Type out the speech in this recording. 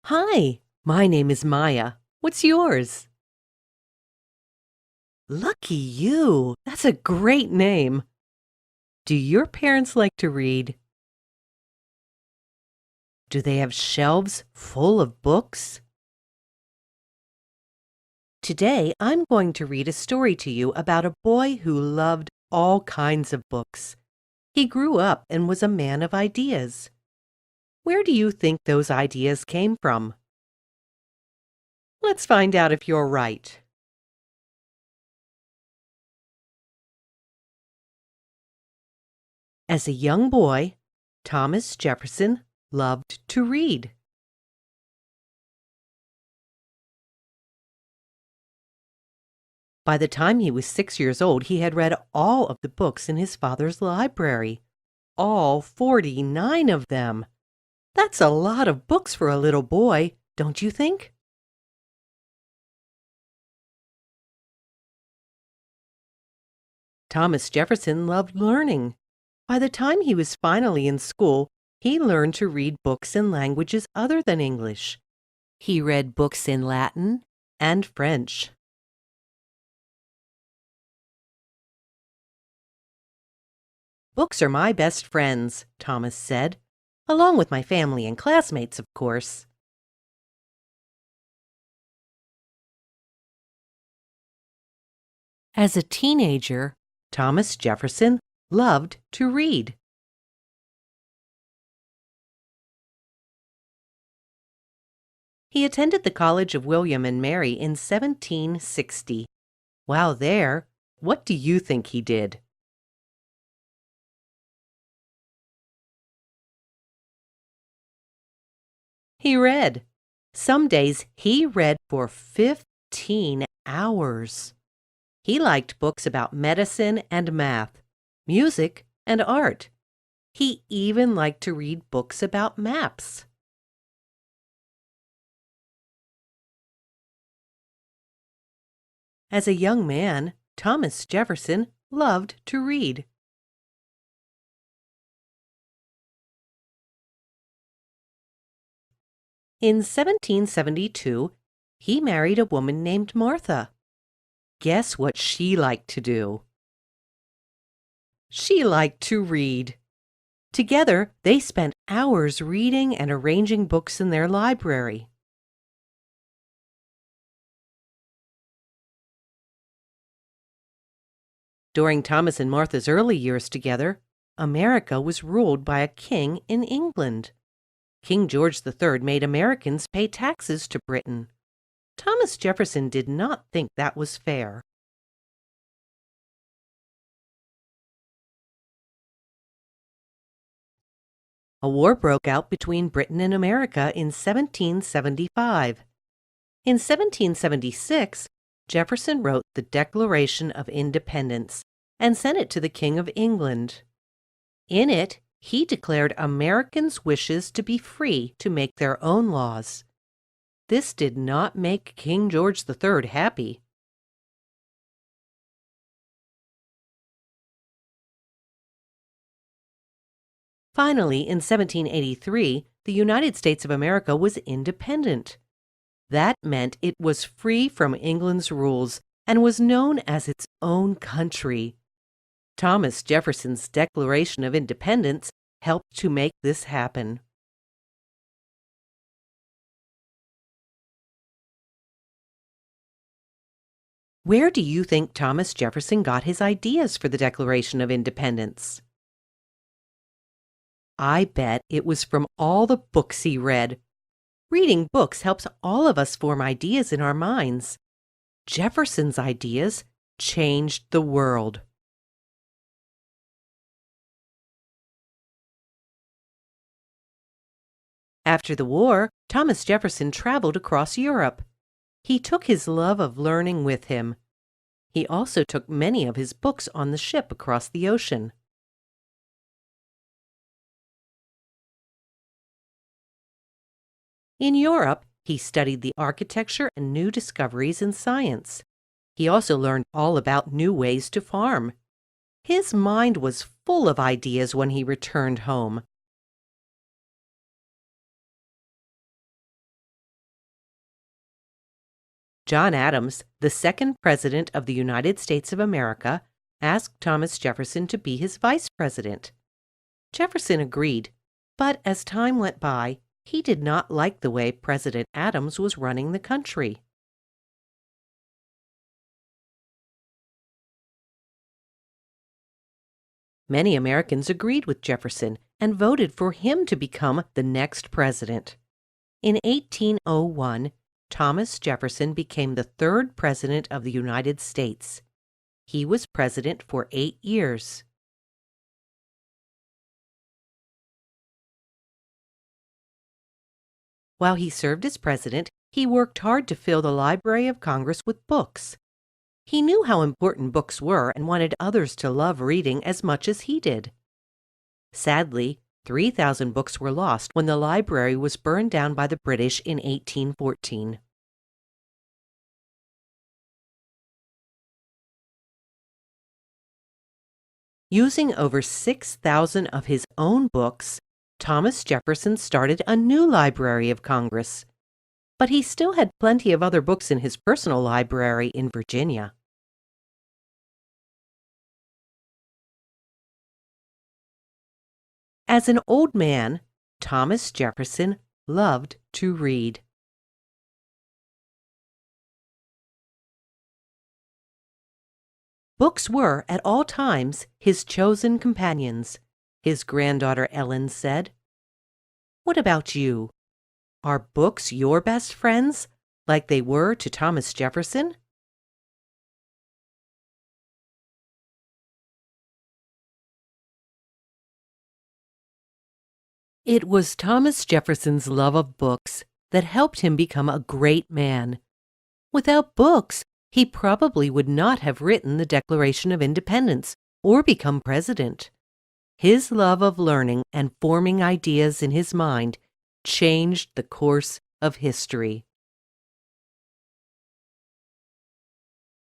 Hi, my name is Maya. What's yours? Lucky you. That's a great name. Do your parents like to read? Do they have shelves full of books? Today, I'm going to read a story to you about a boy who loved all kinds of books. He grew up and was a man of ideas. Where do you think those ideas came from? Let's find out if you're right. As a young boy, Thomas Jefferson loved to read. By the time he was 6 years old, he had read all of the books in his father's library. All 49 of them. That's a lot of books for a little boy, don't you think? Thomas Jefferson loved learning. By the time he was finally in school, he learned to read books in languages other than English. He read books in Latin and French. Books are my best friends, Thomas said, along with my family and classmates, of course. As a teenager, Thomas Jefferson loved to read. He attended the College of William and Mary in 1760. While there, what do you think he did? He read. Some days he read for 15 hours. He liked books about medicine and math, music and art. He even liked to read books about maps. As a young man, Thomas Jefferson loved to read. In 1772, he married a woman named Martha. Guess what she liked to do? She liked to read. Together, they spent hours reading and arranging books in their library. During Thomas and Martha's early years together, America was ruled by a king in England. King George III made Americans pay taxes to Britain. Thomas Jefferson did not think that was fair. A war broke out between Britain and America in 1775. In 1776, Jefferson wrote the Declaration of Independence and sent it to the King of England. In it, he declared Americans' wishes to be free to make their own laws. This did not make King George III happy. Finally, in 1783, the United States of America was independent. That meant it was free from England's rules and was known as its own country. Thomas Jefferson's Declaration of Independence helped to make this happen. Where do you think Thomas Jefferson got his ideas for the Declaration of Independence? I bet it was from all the books he read. Reading books helps all of us form ideas in our minds. Jefferson's ideas changed the world. After the war, Thomas Jefferson traveled across Europe. He took his love of learning with him. He also took many of his books on the ship across the ocean. In Europe, he studied the architecture and new discoveries in science. He also learned all about new ways to farm. His mind was full of ideas when he returned home. John Adams, the second president of the United States of America, asked Thomas Jefferson to be his vice president. Jefferson agreed, but as time went by, he did not like the way President Adams was running the country. Many Americans agreed with Jefferson and voted for him to become the next president. In 1801, Thomas Jefferson became the third president of the United States. He was president for 8 years. While he served as president, he worked hard to fill the Library of Congress with books. He knew how important books were and wanted others to love reading as much as he did. Sadly, 3,000 books were lost when the library was burned down by the British in 1814. Using over 6,000 of his own books, Thomas Jefferson started a new Library of Congress. But he still had plenty of other books in his personal library in Virginia. As an old man, Thomas Jefferson loved to read. Books were, at all times, his chosen companions, his granddaughter Ellen said. What about you? Are books your best friends, like they were to Thomas Jefferson? It was Thomas Jefferson's love of books that helped him become a great man. Without books, he probably would not have written the Declaration of Independence or become president. His love of learning and forming ideas in his mind changed the course of history.